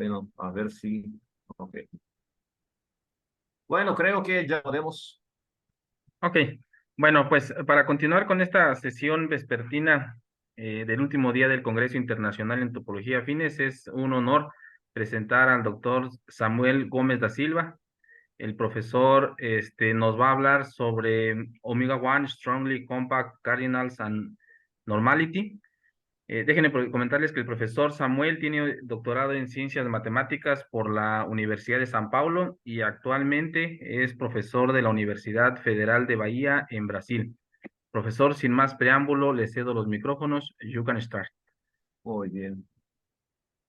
Bueno, a ver si... Ok. Bueno, creo que ya podemos. Ok, bueno, pues para continuar con esta sesión vespertina del último día del Congreso Internacional en Topología Afines, es un honor presentar al doctor Samuel Gómez da Silva. El profesor nos va a hablar sobre Omega One, Strongly Compact Cardinals and Normality. Déjenme comentarles que el profesor Samuel tiene doctorado en Ciencias Matemáticas por la Universidad de San Paulo y actualmente es profesor de la Universidad Federal de Bahía en Brasil. Profesor, sin más preámbulo, le cedo los micrófonos. You can start. Muy bien.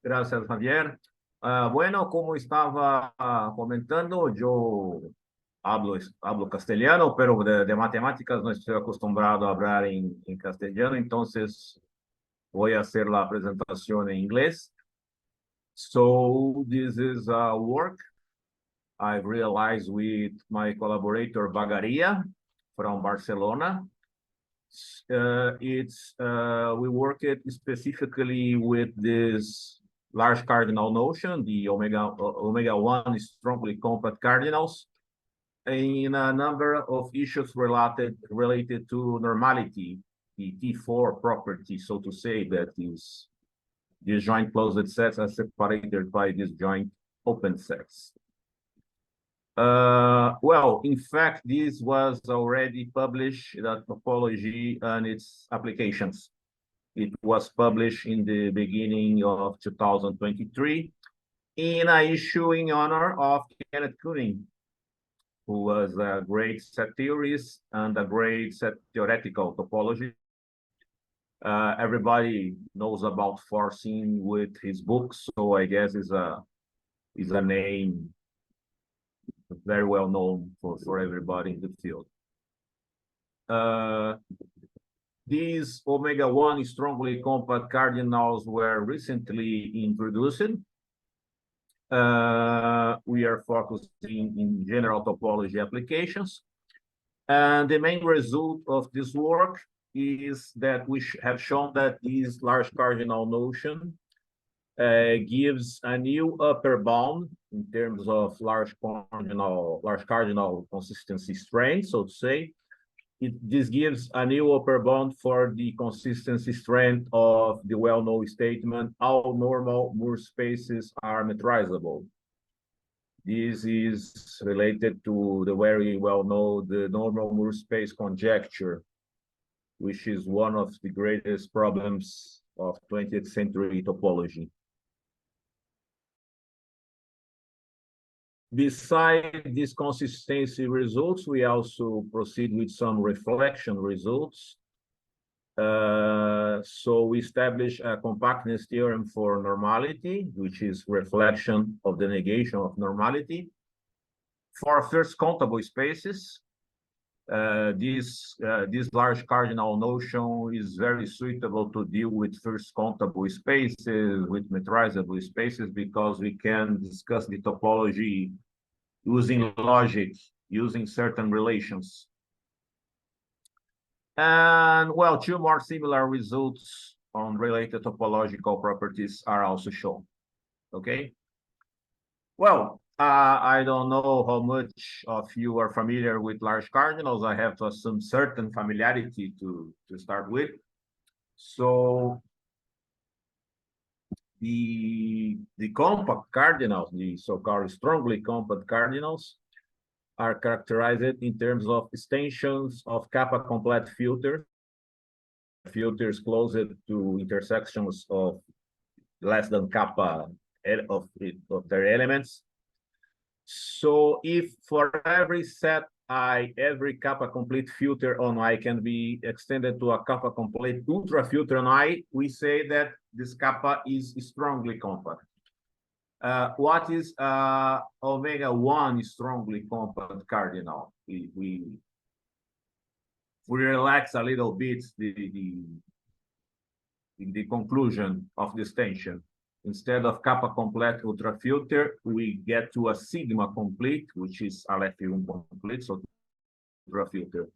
Gracias, Javier. Bueno, como estaba comentando, yo hablo castellano, pero de matemáticas no estoy acostumbrado a hablar en castellano, entonces voy a hacer la presentación en inglés. So this is a work I've realized with my collaborator Bagaria from Barcelona. We worked specifically with this large cardinal notion, the omega one strongly compact cardinals, in a number of issues related to normality, the T4 property, so to say, that is these joint closed sets are separated by these joint open sets. Well, in fact, this was already published, that topology and its applications. It was published in the beginning of 2023 in an issue in honor of Kenneth Kuning, who was a great set theorist and a great set theoretical topology. Everybody knows about forcing with his books, so I guess is a name very well known for everybody in the field. These omega one strongly compact cardinals were recently introduced. We are focusing in general topology applications. And the main result of this work is that we have shown that this large cardinal notion gives a new upper bound in terms of large cardinal consistency strength, so to say. This gives a new upper bound for the consistency strength of the well-known statement, all normal Moore spaces are metrizable. This is related to the very well-known the normal Moore space conjecture, which is one of the greatest problems of 20th century topology. Besides these consistency results, we also proceed with some reflection results. So we establish a compactness theorem for normality, which is reflection of the negation of normality. For first countable spaces, this large cardinal notion is very suitable to deal with first countable spaces, with metrizable spaces, because we can discuss the topology using logic, using certain relations. And well, two more similar results on related topological properties are also shown. Okay. Well, I don't know how much of you are familiar with large cardinals. I have to assume certain familiarity to start with. So the compact cardinals, the so-called strongly compact cardinals, are characterized in terms of extensions of kappa complete filters closed to intersections of less than kappa of their elements. So if for every set I, every kappa complete filter on I can be extended to a kappa complete ultra filter on I, we say that this kappa is strongly compact. What is omega one strongly compact cardinal? We relax a little bit the conclusion of this tension. Instead of kappa complete ultra filter, we get to a sigma complete, which is Aleph complete, so ultra filter.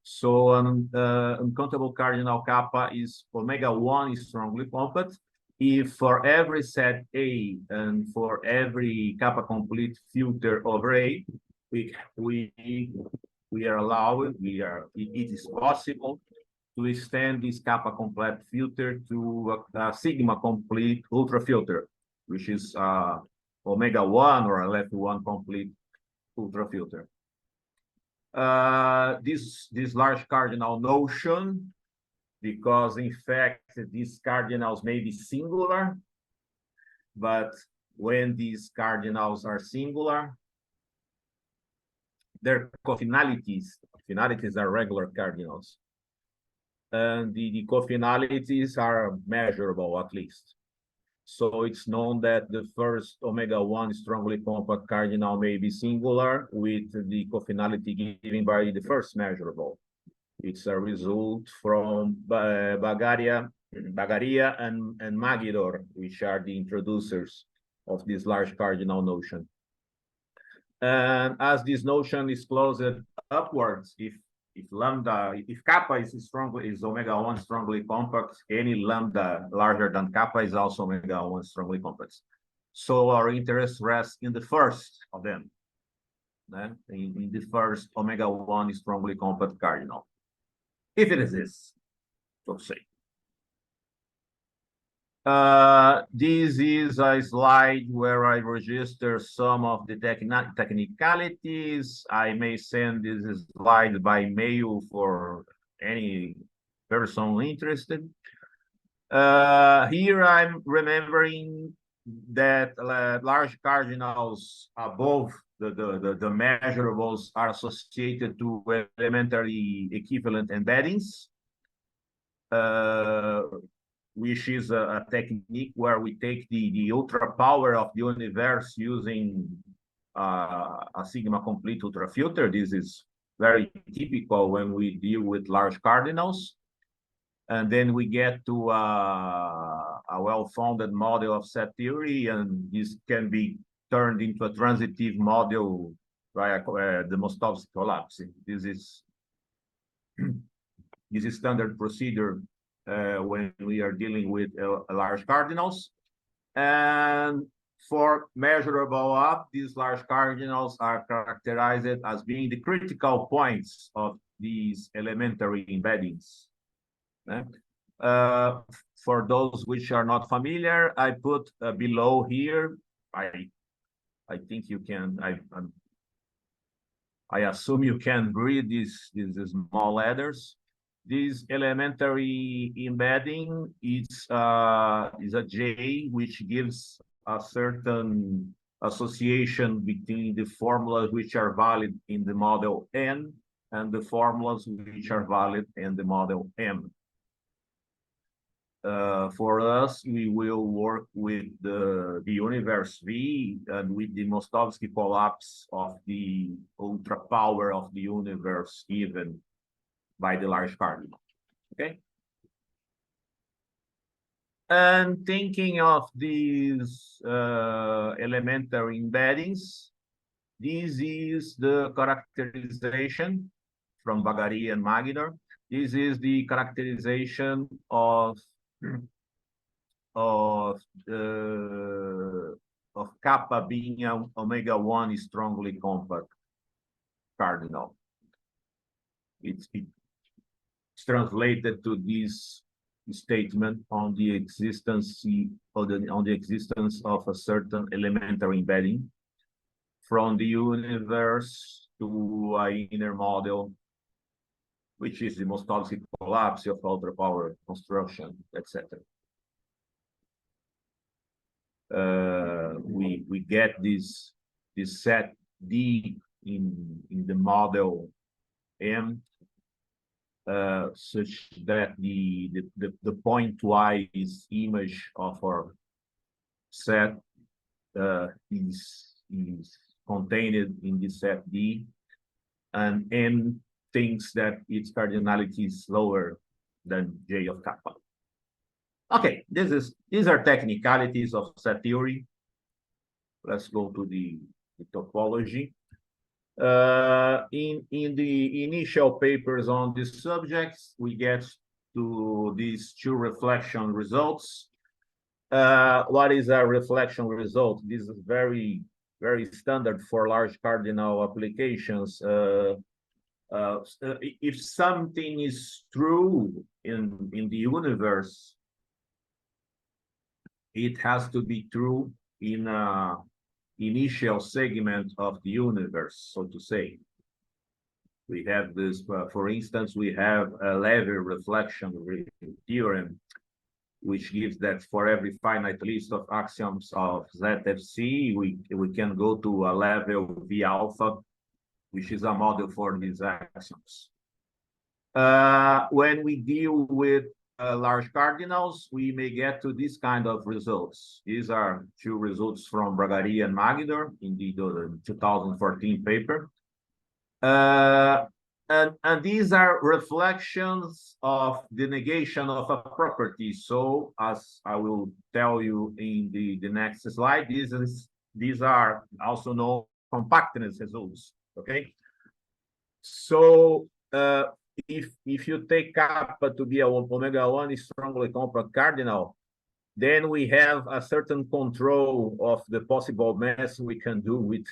So uncountable cardinal kappa is omega one is strongly compact. if for every set A and for every kappa complete filter over A, we are allowed, it is possible to extend this kappa complete filter to a sigma complete ultra filter, which is omega-1 or LF1 complete ultra filter. This large cardinal notion, because in fact these cardinals may be singular, but when these cardinals are singular, their cofinalities are regular cardinals, and the cofinalities are measurable at least. So it's known that the first omega-1 strongly compact cardinal may be singular with the cofinality given by the first measurable. It's a result from Bagaria and Magidor, which are the introducers of this large cardinal notion. And as this notion is closed upwards, if kappa is omega-1 strongly compact, any lambda larger than kappa is also omega-1 strongly compact. So our interest rests in the first of them, in the first omega-1 strongly compact cardinal, if it exists, so to say. This is a slide where I register some of the technicalities. I may send this slide by mail for any person interested. Here I'm remembering that large cardinals above the measurables are associated to elementary equivalent embeddings, which is a technique where we take the ultra power of the universe using a sigma complete ultra filter. This is very typical when we deal with large cardinals. And then we get to a well-founded model of set theory, and this can be turned into a transitive model via the Mostovsky collapse. This is standard procedure when we are dealing with large cardinals. And for measurable up, these large cardinals are characterized as being the critical points of these elementary embeddings. For those which are not familiar, I put below here, I think you can, I assume you can read these small letters. This elementary embedding is a J, which gives a certain association between the formulas which are valid in the model N and the formulas which are valid in the model M. For us, we will work with the universe V and with the Mostovsky collapse of the ultra power of the universe given by the large cardinal. Okay. And thinking of these elementary embeddings, this is the characterization from Bagaria and Magidor. This is the characterization of kappa being an omega-1 strongly compact cardinal. It's translated to this statement on the existence of a certain elementary embedding from the universe to an inner model, which is the Mostovsky collapse of ultra power construction, etc. We get this set D in the model M, such that the pointwise image of our set is contained in the set D, and M thinks that its cardinality is lower than J of kappa. Okay, these are technicalities of set theory. Let's go to the topology. In the initial papers on these subjects, we get to these two reflection results. What is a reflection result? This is very, very standard for large cardinal applications. If something is true in the universe, it has to be true in a initial segment of the universe, so to say. We have this, for instance, we have a level reflection theorem, which gives that for every finite list of axioms of ZFC, we can go to a level V alpha, which is a model for these axioms. When we deal with large cardinals, we may get to this kind of results. These are two results from Bragaria and Magidor in the 2014 paper. And these are reflections of the negation of a property. So as I will tell you in the next slide, these are also known compactness results, okay? So if you take kappa to be a omega-1 strongly compact cardinal, then we have a certain control of the possible mass we can do with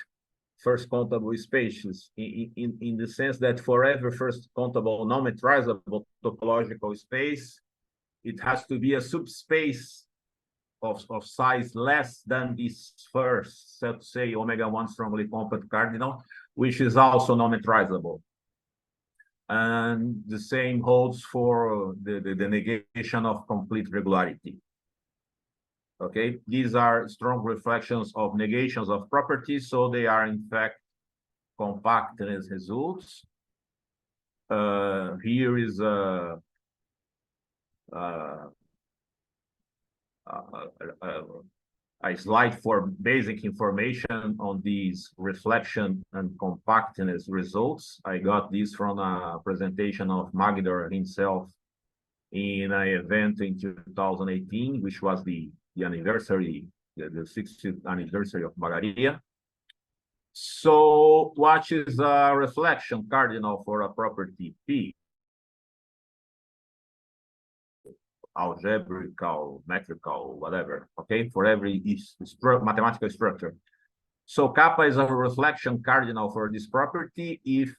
first countable spaces, in the sense that for every first countable non-metrizable topological space, it has to be a subspace of size less than this first, so to say, omega-1 strongly compact cardinal, which is also non-metrizable. And the same holds for the negation of complete regularity. Okay, these are strong reflections of negations of properties, so they are in fact compactness results. Here is a slide for basic information on these reflection and compactness results. I got this from a presentation of Magidor himself in an event in 2018, which was the anniversary, the 60th anniversary of Bragaria. So what is a reflection cardinal for a property P? Algebraical, metrical, whatever, okay, for every mathematical structure. So kappa is a reflection cardinal for this property if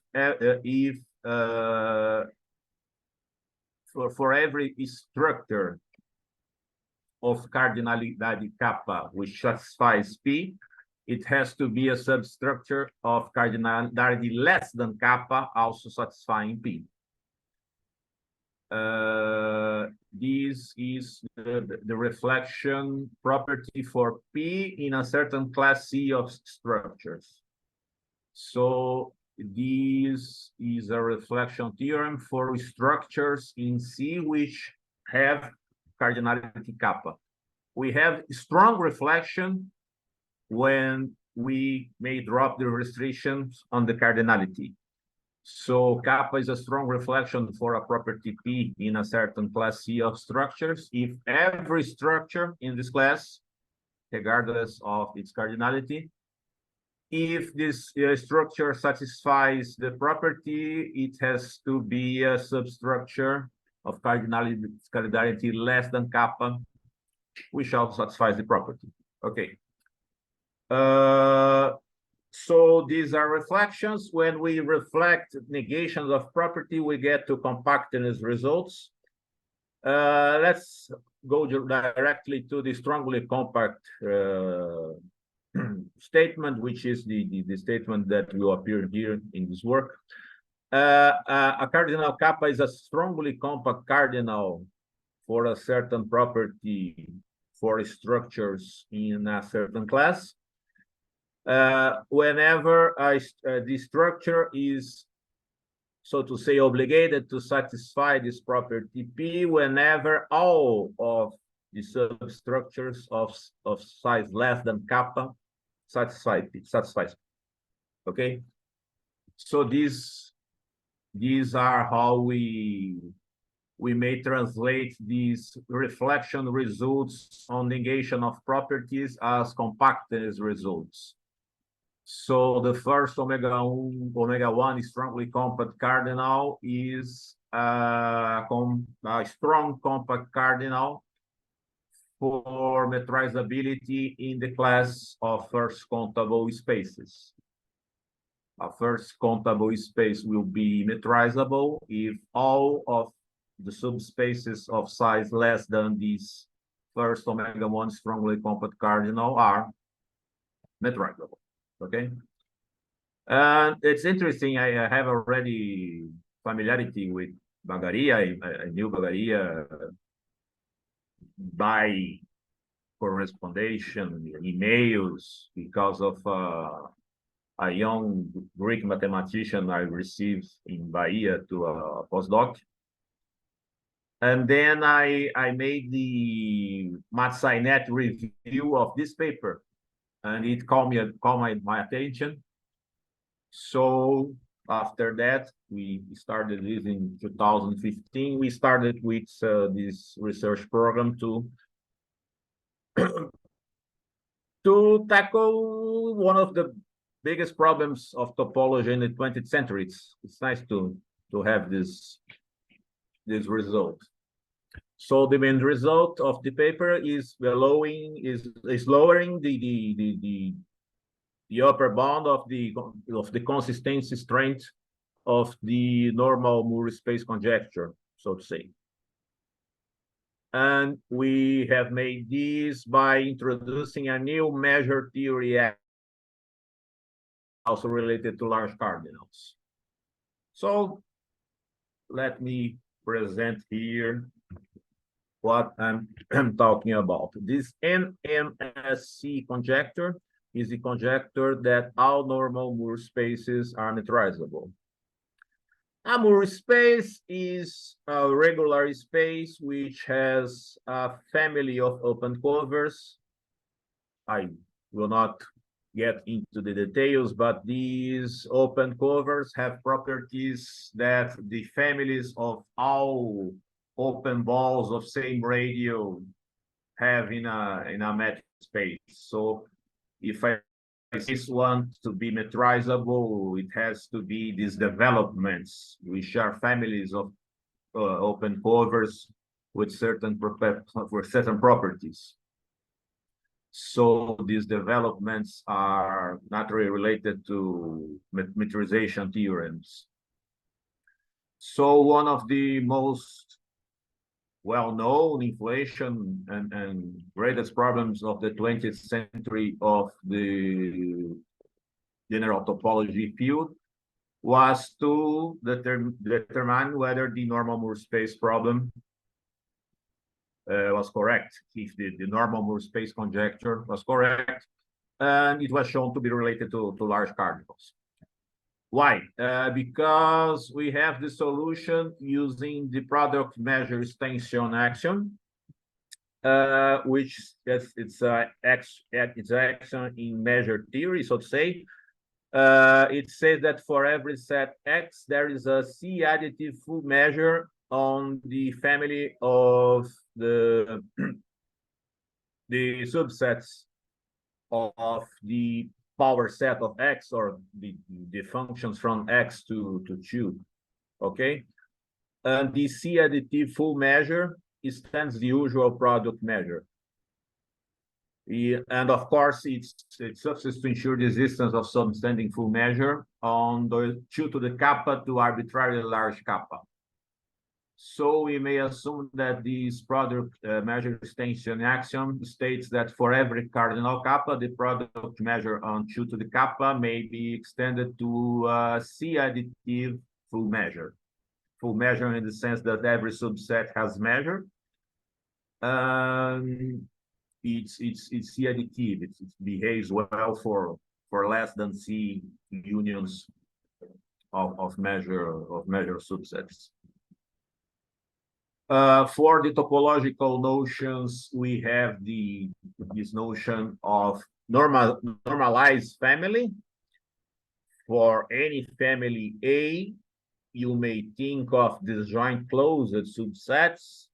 for every structure of cardinality kappa which satisfies P, it has to be a substructure of cardinality less than kappa also satisfying P. This is the reflection property for P in a certain class C of structures. So this is a reflection theorem for structures in C which have cardinality kappa. We have strong reflection when we may drop the restrictions on the cardinality. So kappa is a strong reflection for a property P in a certain class C of structures if every structure in this class, regardless of its cardinality, if this structure satisfies the property, it has to be a substructure of cardinality less than kappa, which also satisfies the property. Okay. So these are reflections. When we reflect negations of property, we get to compactness results. Let's go directly to the strongly compact statement, which is the statement that will appear here in this work. A cardinal kappa is a strongly compact cardinal for a certain property for structures in a certain class. Whenever the structure is, so to say, obligated to satisfy this property P, whenever all of the substructures of size less than kappa satisfies P. Okay, so these are how we may translate these reflection results on negation of properties as compactness results. So the first omega-1 strongly compact cardinal is a strong compact cardinal for metrizability in the class of first countable spaces. A first countable space will be metrizable if all of the subspaces of size less than this first omega-1 strongly compact cardinal are metrizable, okay? And it's interesting, I have already familiarity with Bagaria. I knew Bagaria by correspondence, emails, because of a young Greek mathematician I received in Bahia to a postdoc. And then I made the MathSciNet review of this paper, and it caught my attention. So after that, we started this in 2015. We started with this research program to tackle one of the biggest problems of topology in the 20th century. It's nice to have this result. So the main result of the paper is lowering the upper bound of the consistency strength of the normal Moore space conjecture, so to say. And we have made this by introducing a new measure theory also related to large cardinals. So let me present here what I'm talking about. This NMSC conjecture is the conjecture that all normal Moore spaces are metrizable. A Moore space is a regular space which has a family of open covers. I will not get into the details, but these open covers have properties that the families of all open balls of same radio have in a metric space. So if I this one to be metrizable, it has to be these developments, which are families of open covers with certain properties. So these developments are naturally related to metrization theorems. So one of the most well-known inflation and greatest problems of the 20th century of the general topology field was to determine whether the normal Moore space problem was correct, if the normal Moore space conjecture was correct, and it was shown to be related to large cardinals. Why? Because we have the solution using the product measure extension axiom, which it's axiom in measure theory, so to say. It says that for every set X, there is a C additive full measure on the family of the subsets of the power set of X, or the functions from X to 2, okay? And the C additive full measure stands the usual product measure. And of course, it suffices to ensure the existence of some standing full measure on the 2 to the kappa to arbitrarily large kappa. So we may assume that this product measure extension axiom states that for every cardinal kappa, the product measure on 2 to the kappa may be extended to C additive full measure. Full measure in the sense that every subset has measure. It's C additive. It behaves well for less than C unions of measure subsets. For the topological notions, we have this notion of normalized family. For any family A, you may think of disjoint closed subsets.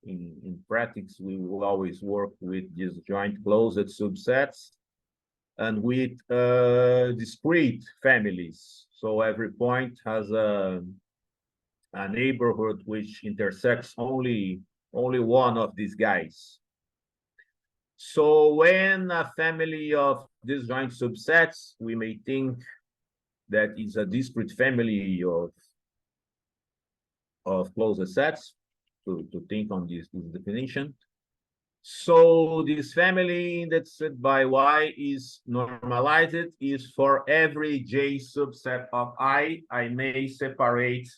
In practice, we will always work with disjoint closed subsets and with discrete families. So every point has a neighborhood which intersects only one of these guys. So when a family of disjoint subsets, we may think that it's a discrete family of closed sets, to think on this definition. So this family indexed by Y is normalized is for every J subset of I may separate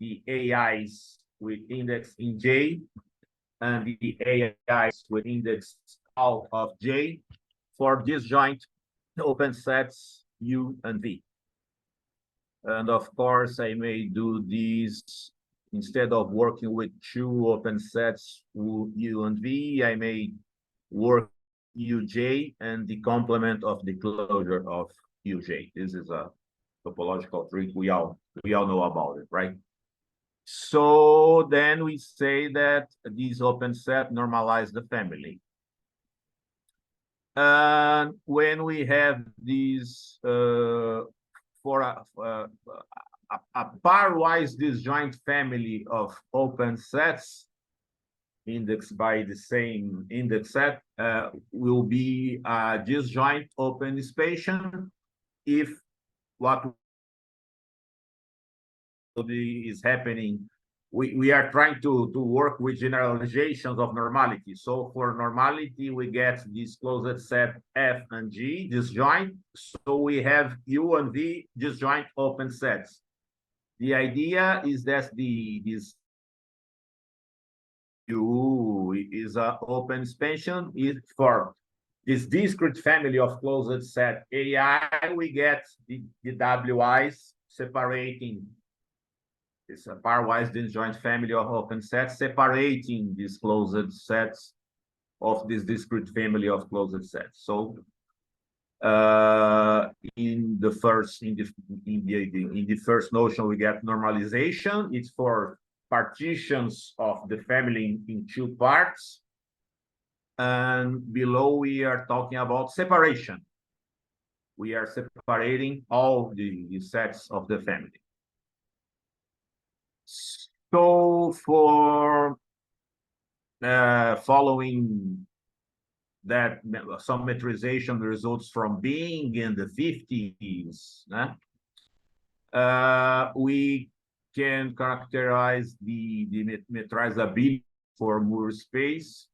the AIs with index in J and the AIs with index out of J for disjoint open sets U and V. And of course, I may do this instead of working with two open sets U and V, I may work UJ and the complement of the closure of UJ. This is a topological trick we all know about it, right? So then we say that this open set normalize the family. And when we have these for a pairwise disjoint family of open sets indexed by the same index set will be a disjoint open spatial if what is happening, we are trying to work with generalizations of normality. So for normality, we get this closed set F and G disjoint. So we have U and V disjoint open sets. The idea is that this U is an open expansion is for this discrete family of closed set AI, we get the WIs separating. It's a pairwise disjoint family of open sets separating these closed sets of this discrete family of closed sets. So in the first notion, we get normalization. It's for partitions of the family in two parts. And below, we are talking about separation. We are separating all the sets of the family. So for following that, some metrization results from being in the 50s, we can characterize the metrizability for Moore space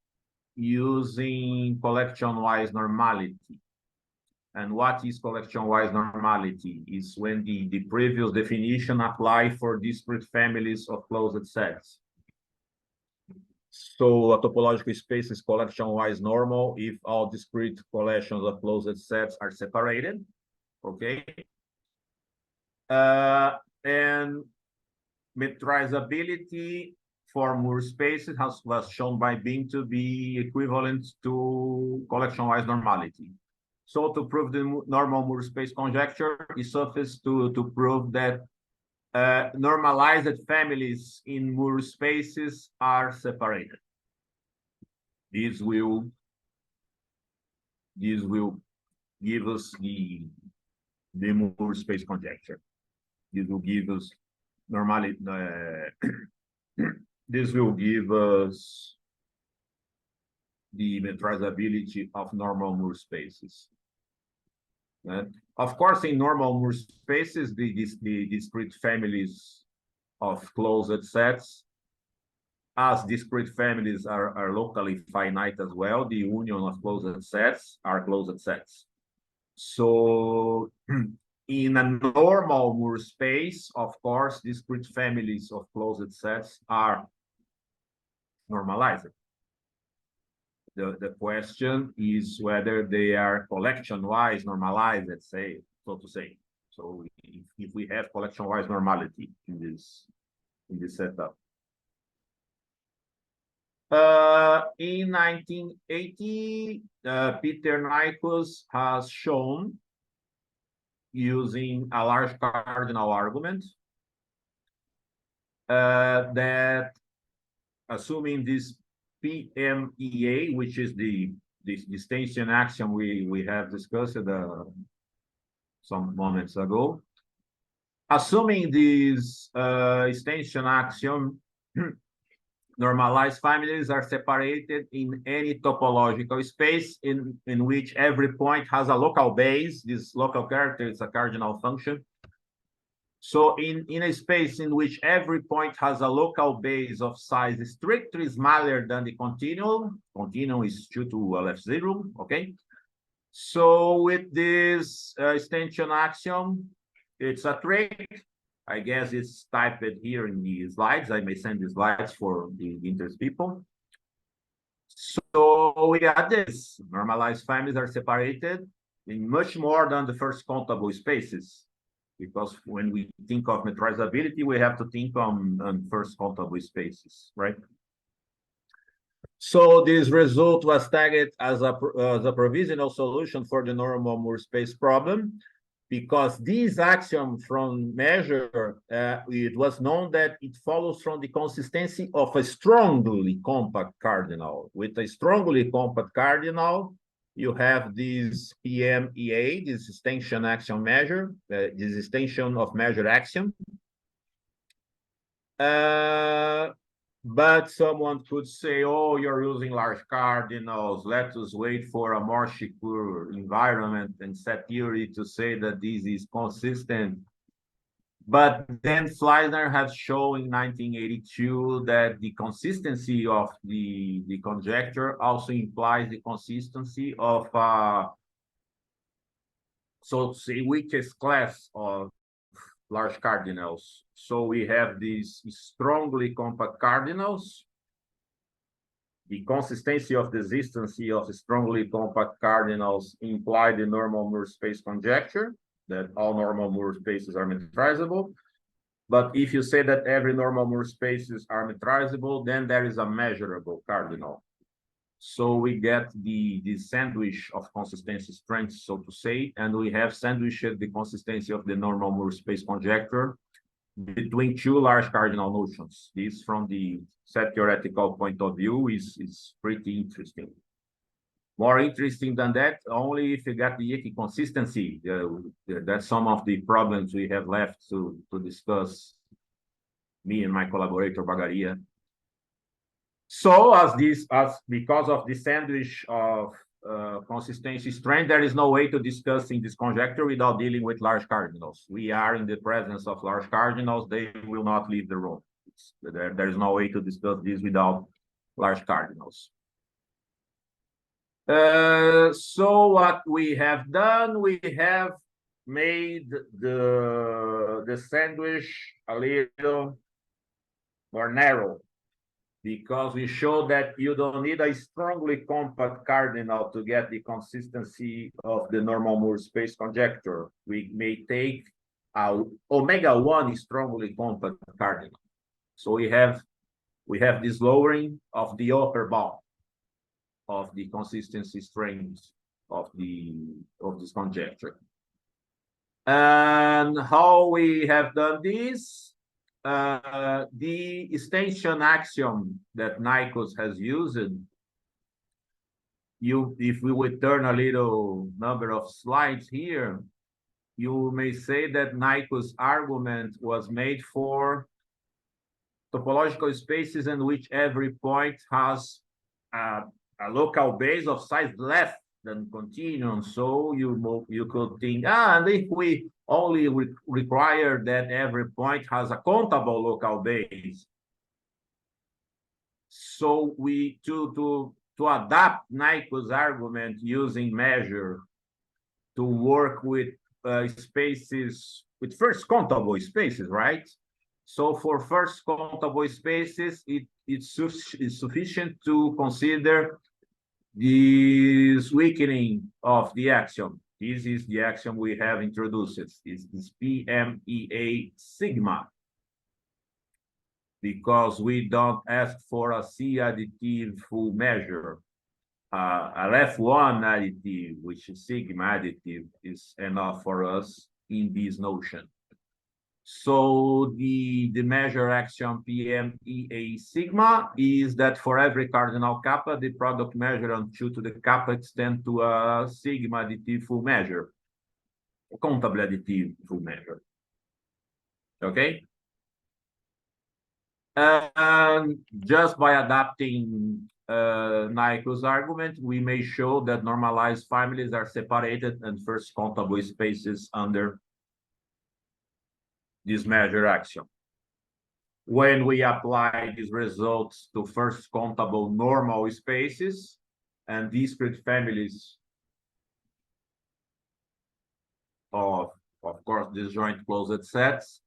using collection-wise normality. And what is collection-wise normality? Is when the previous definition apply for discrete families of closed sets. So a topological space is collection-wise normal if all discrete collections of closed sets are separated, okay? And metrizability for Moore spaces was shown by Bing to be equivalent to collection-wise normality. So to prove the normal Moore space conjecture, it suffices to prove that normalized families in Moore spaces are separated. This will give us the Moore space conjecture. This will give us normality. This will give us the metrizability of normal Moore spaces. Of course, in normal Moore spaces, the discrete families of closed sets, as discrete families are locally finite as well, the union of closed sets are closed sets. So in a normal Moore space, of course, discrete families of closed sets are normalized. The question is whether they are collection-wise normalized, let's say, so to say. So if we have collection-wise normality in this setup. In 1980, Peter Nyquist has shown, using a large cardinal argument, that assuming this PMEA, which is the extension axiom we have discussed some moments ago. Assuming this extension axiom normalized families are separated in any topological space in which every point has a local base. This local character is a cardinal function. So in a space in which every point has a local base of size strictly smaller than the continuum is 2 to LF0, okay? So with this extension axiom, it's a trick. I guess it's typed here in the slides. I may send the slides for the interested people. So we got this. Normalized families are separated in much more than the first countable spaces. Because when we think of metrizability, we have to think on first countable spaces, right? So this result was tagged as a provisional solution for the normal Moore space problem, because this axiom from measure, it was known that it follows from the consistency of a strongly compact cardinal. With a strongly compact cardinal, you have this PMEA, this extension axiom measure, this extension of measure axiom. But someone could say, oh, you're using large cardinals. Let us wait for a more secure environment and set theory to say that this is consistent. But then Fleisner has shown in 1982 that the consistency of the conjecture also implies the consistency of, so to say, weakest class of large cardinals. So we have these strongly compact cardinals. The consistency of the existence of strongly compact cardinals imply the normal Moore space conjecture, that all normal Moore spaces are metrizable. But if you say that every normal Moore spaces are metrizable, then there is a measurable cardinal. So we get the sandwich of consistency strengths, so to say, and we have sandwiched the consistency of the normal Moore space conjecture between two large cardinal notions. This, from the set theoretical point of view, is pretty interesting. More interesting than that, only if you get the equiconsistency. That's some of the problems we have left to discuss, me and my collaborator Bagaria. So because of the sandwich of consistency strength, there is no way to discussing this conjecture without dealing with large cardinals. We are in the presence of large cardinals. They will not leave the room. There is no way to discuss this without large cardinals. So what we have done, we have made the sandwich a little more narrow, because we show that you don't need a strongly compact cardinal to get the consistency of the normal Moore space conjecture. We may take a omega-1 strongly compact cardinal. So we have this lowering of the upper bound of the consistency strength of this conjecture. And how we have done this? The extension axiom that Nikos has used, if we would turn a little number of slides here, you may say that Nikos' argument was made for topological spaces in which every point has a local base of size less than continuum. So you could think, and if we only require that every point has a countable local base. So we to adapt Nikos' argument using measure to work with spaces, with first countable spaces, right? So for first countable spaces, it's sufficient to consider this weakening of the axiom. This is the axiom we have introduced. It's this PMEA sigma, because we don't ask for a C additive full measure. A F1 additive, which is sigma additive, is enough for us in this notion. So the measure axiom PMEA sigma is that for every cardinal kappa, the product measure on 2 to the kappa extend to a sigma additive full measure, a countable additive full measure. Okay? And just by adapting Nyquil's argument, we may show that normalized families are separated and first countable spaces under this measure axiom. When we apply these results to first countable normal spaces and discrete families of course, disjoint closed sets,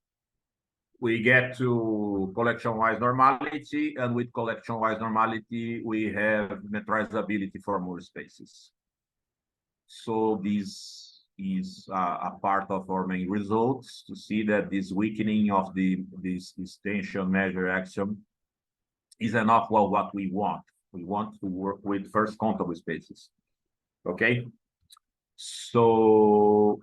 we get to collection-wise normality, and with collection-wise normality, we have metrizability for more spaces. So this is a part of our main results to see that this weakening of this tension measure axiom is enough for what we want. We want to work with first countable spaces. Okay. So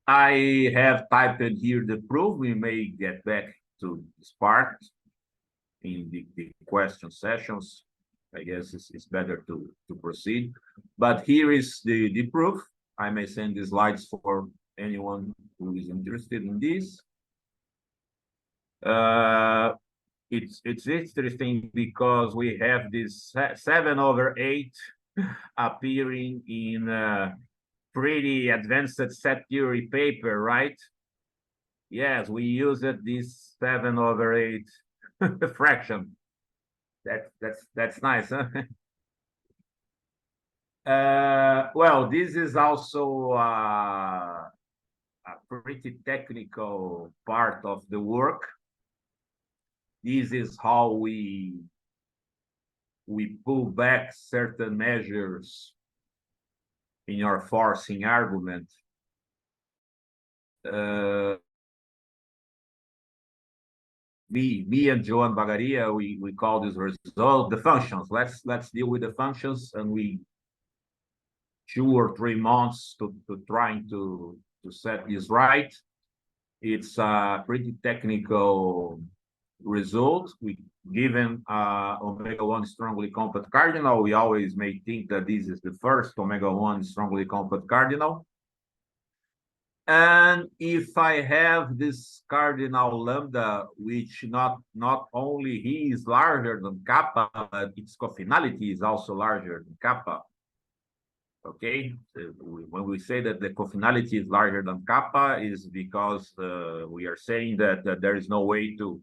I have typed in here the proof. We may get back to this part in the question sessions. I guess it's better to proceed. But here is the proof. I may send the slides for anyone who is interested in this. It's interesting because we have this 7/8 appearing in pretty advanced set theory paper, right? Yes, we used this 7/8 fraction. That's nice, huh? Well, this is also a pretty technical part of the work. This is how we pull back certain measures in our forcing argument. Me and Joan Bagaria, we call this result the functions. Let's deal with the functions, and we 2 or 3 months to trying to set this right. It's a pretty technical result. We given omega-1 strongly compact cardinal, we always may think that this is the first omega-1 strongly compact cardinal. And if I have this cardinal lambda, which not only he is larger than kappa, but its cofinality is also larger than kappa. Okay, so when we say that the cofinality is larger than kappa, is because we are saying that there is no way to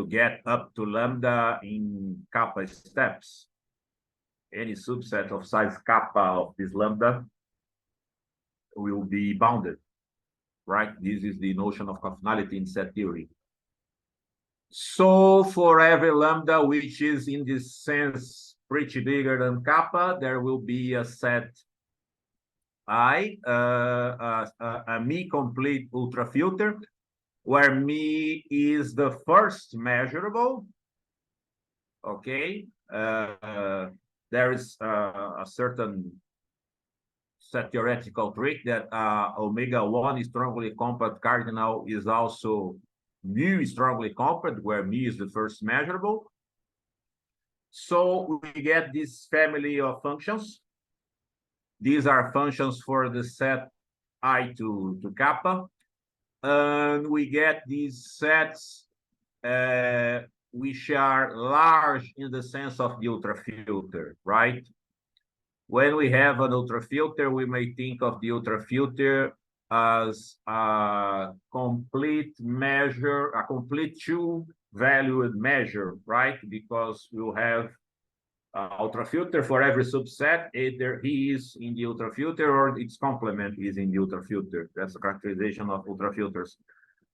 get up to lambda in kappa steps. Any subset of size kappa of this lambda will be bounded, right? This is the notion of cofinality in set theory. So for every lambda, which is in this sense pretty bigger than kappa, there will be a set I, a me complete ultrafilter, where me is the first measurable. Okay, there is a certain set theoretical trick that omega-1 strongly compact cardinal is also mu strongly compact, where mu is the first measurable. So we get this family of functions. These are functions for the set I to kappa. And we get these sets which are large in the sense of the ultrafilter, right? When we have an ultrafilter, we may think of the ultrafilter as a complete measure, a complete two-valued measure, right? Because we'll have ultrafilter for every subset, either he is in the ultrafilter or its complement is in the ultrafilter. That's the characterization of ultrafilters.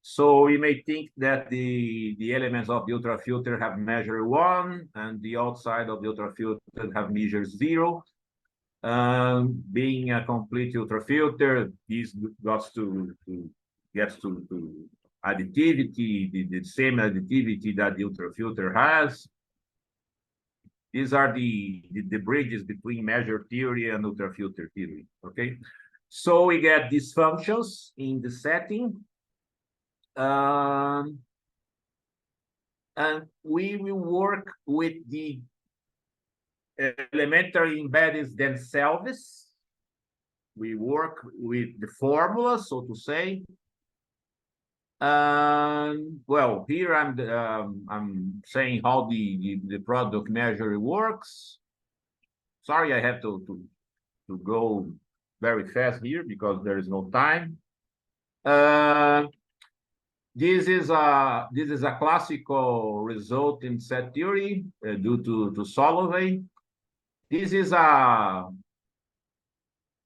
So we may think that the elements of the ultrafilter have measure 1 and the outside of the ultrafilter have measure 0. Being a complete ultrafilter, this gets to additivity, the same additivity that the ultrafilter has. These are the bridges between measure theory and ultrafilter theory, okay? So we get these functions in the setting. And we will work with the elementary embeddings themselves. We work with the formula, so to say. Well, here I'm saying how the product measure works. Sorry, I have to go very fast here because there is no time. This is a classical result in set theory due to Solvay. This is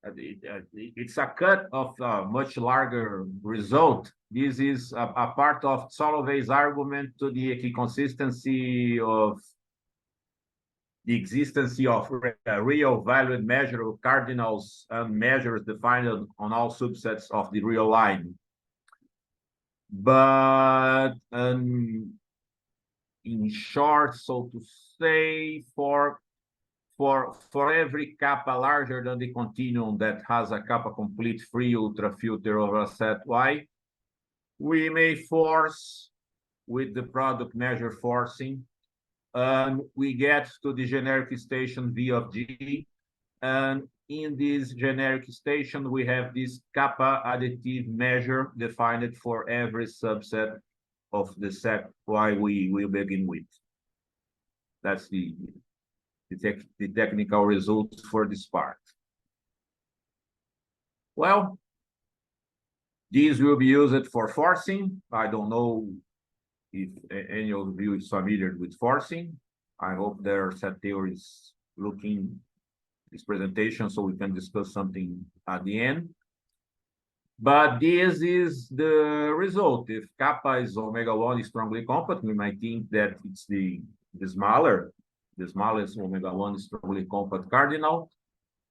it's a cut of a much larger result. This is a part of Solvay's argument to the consistency of the existence of real valued measure of cardinals and measures defined on all subsets of the real line. But in short, so to say, for every kappa larger than the continuum that has a kappa complete free ultrafilter over a set Y, we may force with the product measure forcing, and we get to the generic station V of G. And in this generic station, we have this kappa additive measure defined for every subset of the set Y we will begin with. That's the technical results for this part. Well, these will be used for forcing. I don't know if any of you is familiar with forcing. I hope there are set theories looking this presentation so we can discuss something at the end. But this is the result. If kappa is omega-1 is strongly compact, we might think that it's the smallest omega-1 is strongly compact cardinal.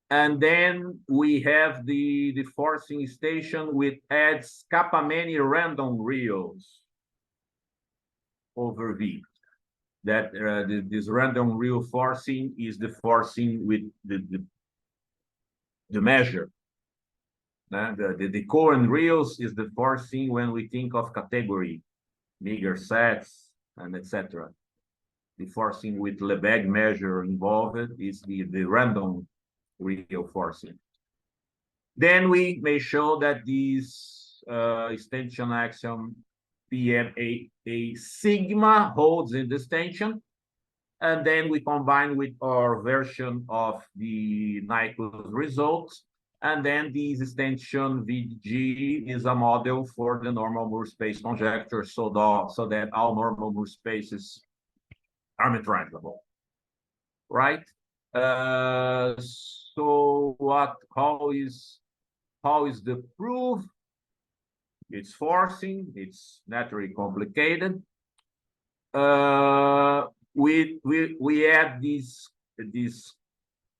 And then we have the forcing station which adds kappa many random reals over V. That this random real forcing is the forcing with the measure. The current reals is the forcing when we think of category, meager sets, and etc. The forcing with Lebesgue measure involved is the random real forcing. Then we may show that this extension axiom PMA sigma holds in this tension. And then we combine with our version of the Nyquist results. And then this extension VG is a model for the normal Moore space conjecture so that all normal Moore spaces are metrizable, right? So how is the proof? It's forcing, it's naturally complicated. We add this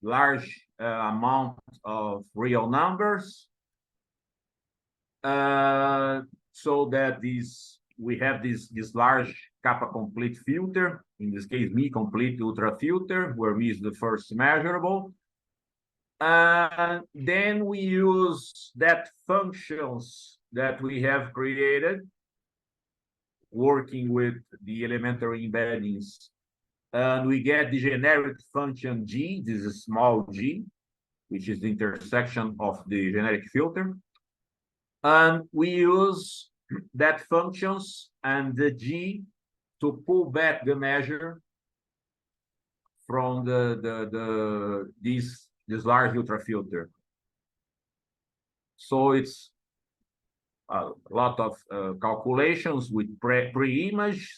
large amount of real numbers so that we have this large kappa complete filter, in this case me complete ultra filter, where me is the first measurable. Then we use that functions that we have created working with the elementary embeddings, and we get the generic function G. This is small g, which is the intersection of the generic filter. And we use that functions and the G to pull back the measure from this large ultrafilter. So it's a lot of calculations with pre-image.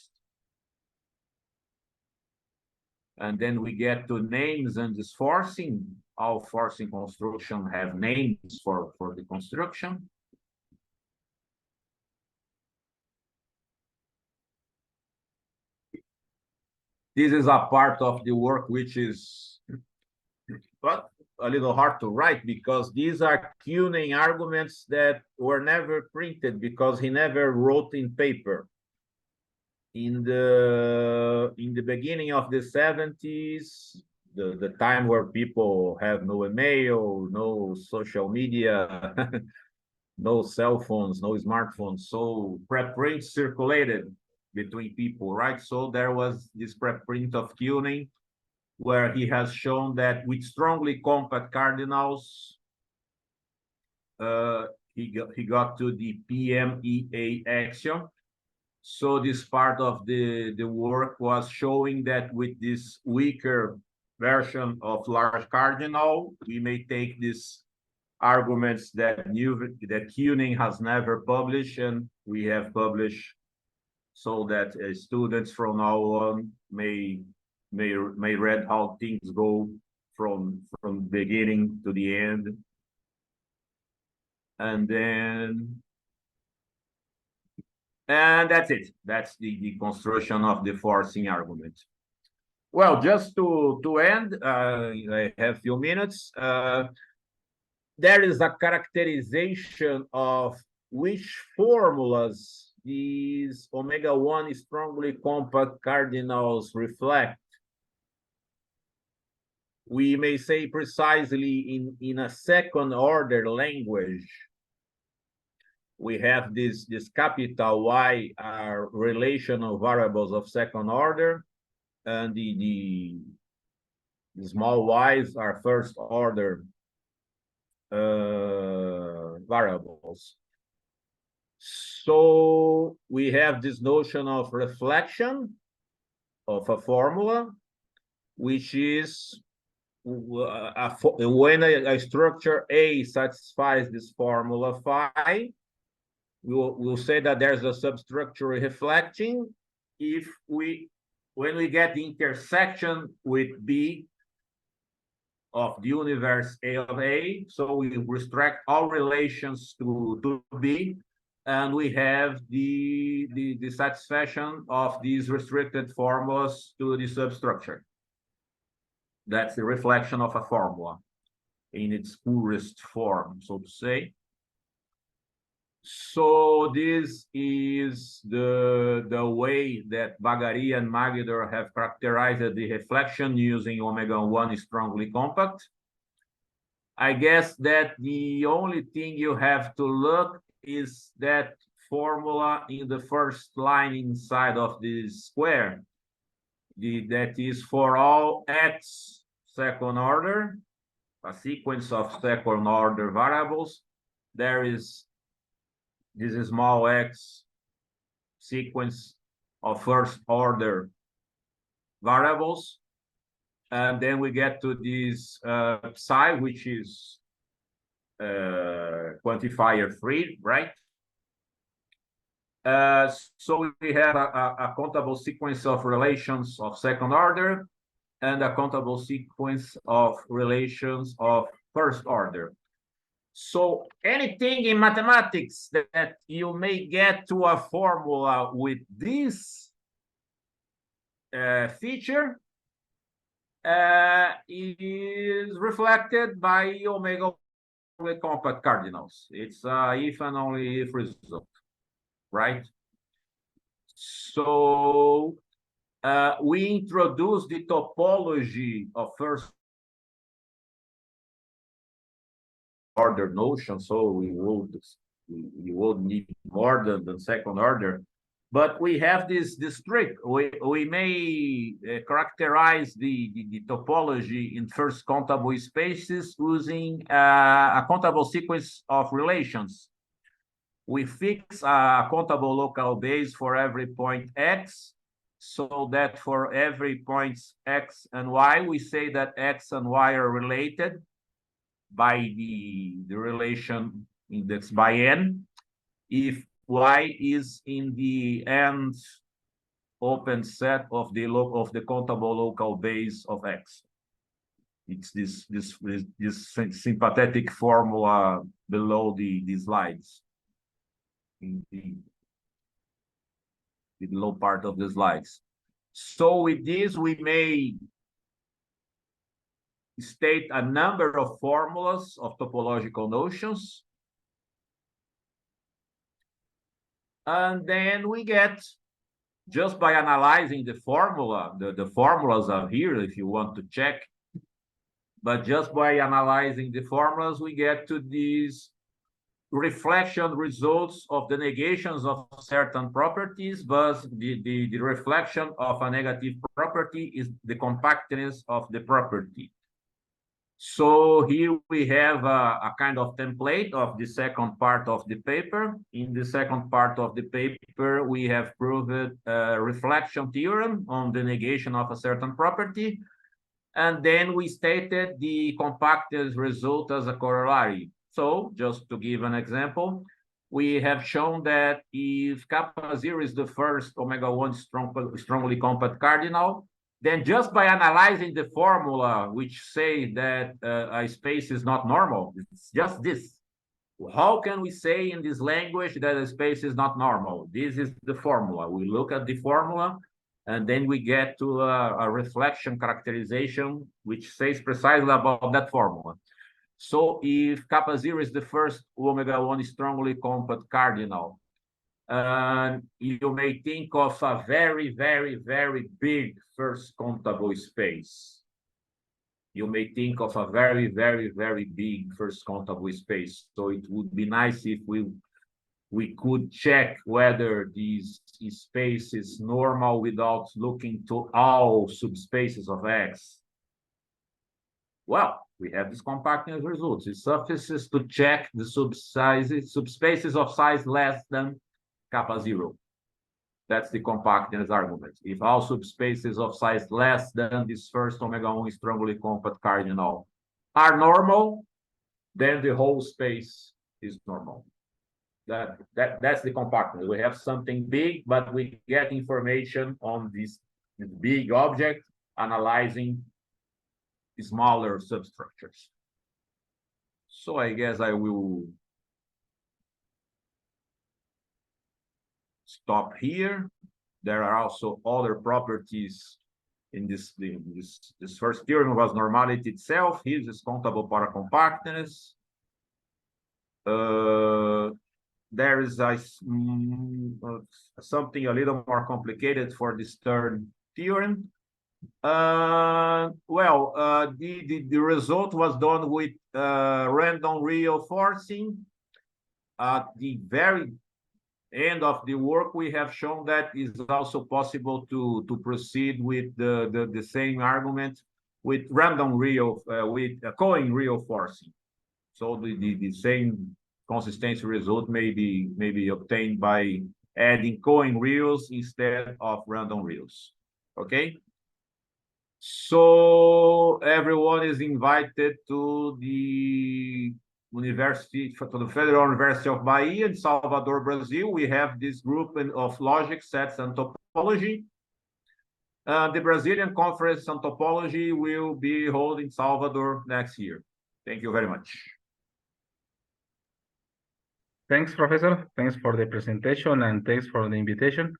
And then we get to names and this forcing. All forcing construction have names for the construction. This is a part of the work which is but a little hard to write because these are Kuehne arguments that were never printed because he never wrote in paper. In the beginning of the 70s, the time where people have no email, no social media, no cell phones, no smartphones, so preprints circulated between people, right? So there was this preprint of Kuehne where he has shown that with strongly compact cardinals, he got to the PMEA axiom. So this part of the work was showing that with this weaker version of large cardinal, we may take these arguments that Kuning has never published, and we have published, so that students from now on may read how things go from beginning to the end. And that's it. That's the construction of the forcing argument. Well, just to end, I have a few minutes. There is a characterization of which formulas these omega-1 strongly compact cardinals reflect. We may say precisely in a second order language, we have this capital Y are relational variables of second order, and the small y's are first order variables. So we have this notion of reflection of a formula, which is when a structure A satisfies this formula phi, we'll say that there's a substructure reflecting when we get the intersection with B of the universe A of A, so we restrict all relations to B, and we have the satisfaction of these restricted formulas to the substructure. That's the reflection of a formula in its purest form, so to say. So this is the way that Bagari and Magidor have characterized the reflection using omega-1 strongly compact. I guess that the only thing you have to look is that formula in the first line inside of this square. That is for all x second order, a sequence of second order variables. There is this small x sequence of first order variables. And then we get to this psi, which is quantifier free, right? So we have a countable sequence of relations of second order and a countable sequence of relations of first order. So anything in mathematics that you may get to a formula with this feature is reflected by omega with compact cardinals. It's if and only if result, right? So we introduce the topology of first order notion, so we would need more than second order, but we have this trick. We may characterize the topology in first countable spaces using a countable sequence of relations. We fix a countable local base for every point x, so that for every points x and y, we say that x and y are related by the relation indexed by n, if y is in the end open set of the countable local base of x. It's this sympathetic formula below the slides, in the low part of the slides. So with this, we may state a number of formulas of topological notions. And then we get, just by analyzing the formula, the formulas are here if you want to check, but just by analyzing the formulas, we get to these reflection results of the negations of certain properties, but the reflection of a negative property is the compactness of the property. So here we have a kind of template of the second part of the paper. In the second part of the paper, we have proved a reflection theorem on the negation of a certain property. And then we stated the compactness result as a corollary. So just to give an example, we have shown that if kappa 0 is the first omega-1 strongly compact cardinal, then just by analyzing the formula, which say that a space is not normal, it's just this. How can we say in this language that a space is not normal? This is the formula. We look at the formula, and then we get to a reflection characterization, which says precisely about that formula. So if kappa 0 is the first omega-1 strongly compact cardinal, you may think of a very, very, very big first countable space. You may think of a very, very, very big first countable space. So it would be nice if we could check whether this space is normal without looking to all subspaces of X. Well, we have this compactness results. It suffices to check the subspaces of size less than kappa 0. That's the compactness argument. If all subspaces of size less than this first omega-1 strongly compact cardinal are normal, then the whole space is normal. That's the compactness. We have something big, but we get information on this big object analyzing smaller substructures. So I guess I will stop here. There are also other properties in this first theorem was normality itself. Here is countable paracompactness. There is something a little more complicated for this third theorem. The result was done with random real forcing. At the very end of the work, we have shown that it's also possible to proceed with the same argument with random real, with Cohen real forcing. So the same consistency result may be obtained by adding Cohen reals instead of random reals. Okay? So everyone is invited to the university, to the Federal University of Bahia in Salvador, Brazil. We have this group of logic, sets, and topology. The Brazilian Conference on Topology will be held in Salvador next year. Thank you very much. Thanks, Professor. Thanks for the presentation and thanks for the invitation.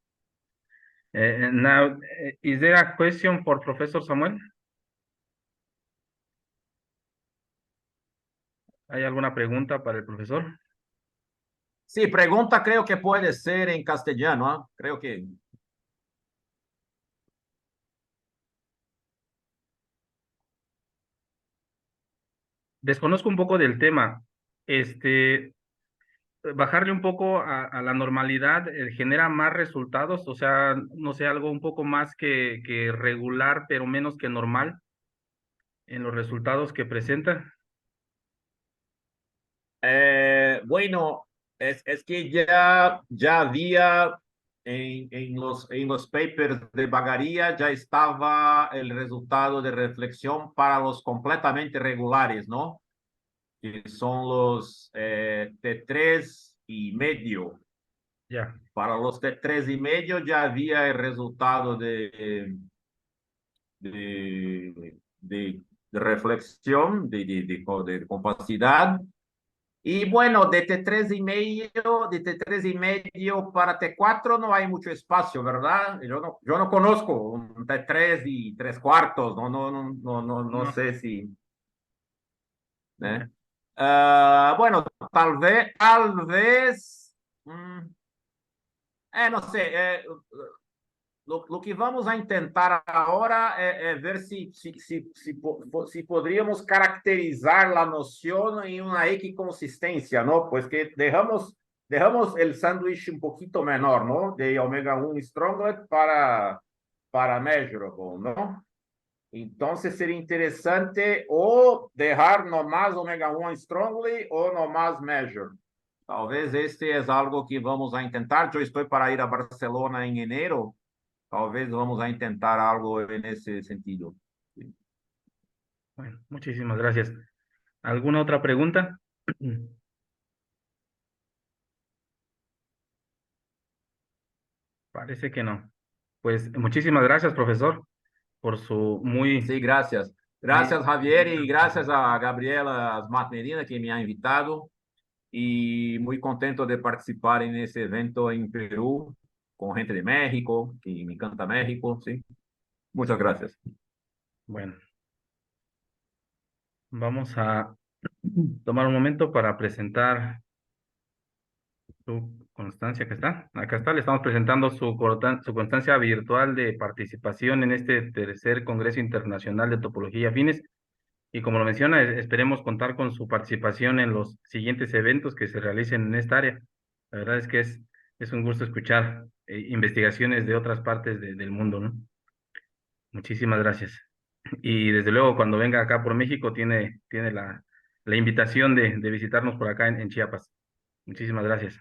And now, is there a question for Professor Samuel? ¿Hay alguna pregunta para el profesor? Sí, pregunta creo que puede ser en castellano, ¿eh? Creo que... Desconozco un poco del tema. Bajarle un poco a la normalidad genera más resultados, o sea, no sé, algo un poco más que regular, pero menos que normal en los resultados que presenta. Bueno, es que ya había en los papers de Bagaria ya estaba el resultado de reflexión para los completamente regulares, ¿no? Que son los T3 y medio. Ya. Para los T3 y medio ya había el resultado de reflexión, de compacidad. Y bueno, de T3 y medio para T4 no hay mucho espacio, ¿verdad? Yo no conozco un T3 y 3/4, no sé si... bueno, tal vez, no sé, lo que vamos a intentar ahora es ver si podríamos caracterizar la noción en una equiconsistencia, ¿no? Pues que dejamos el sándwich un poquito menor, ¿no? De omega-1 stronglet para measurable, ¿no? Entonces sería interesante o dejar nomás omega 1 strongly o nomás measure. Talvez este es algo que vamos a intentar. Yo estoy para ir a Barcelona en enero. Talvez vamos a intentar algo en ese sentido. Bueno, muchísimas gracias. ¿Alguna otra pregunta? Parece que no. Pues muchísimas gracias, profesor, por su Sí, muy... gracias. Gracias, Javier, y gracias a Gabriela Asmat Medina, que me ha invitado. Y muy contento de participar en ese evento en Perú, con gente de México, que me encanta México, ¿sí? Muchas gracias. Bueno, vamos a tomar un momento para presentar su constancia, que está. Acá está, le estamos presentando su constancia virtual de participación en este tercer Congreso Internacional de Topología Afines. Y como lo menciona, esperemos contar con su participación en los siguientes eventos que se realicen en esta área. La verdad es que es un gusto escuchar investigaciones de otras partes del mundo, ¿no? Muchísimas gracias. Y desde luego, cuando venga acá por México, tiene la invitación de visitarnos por acá en Chiapas. Muchísimas gracias.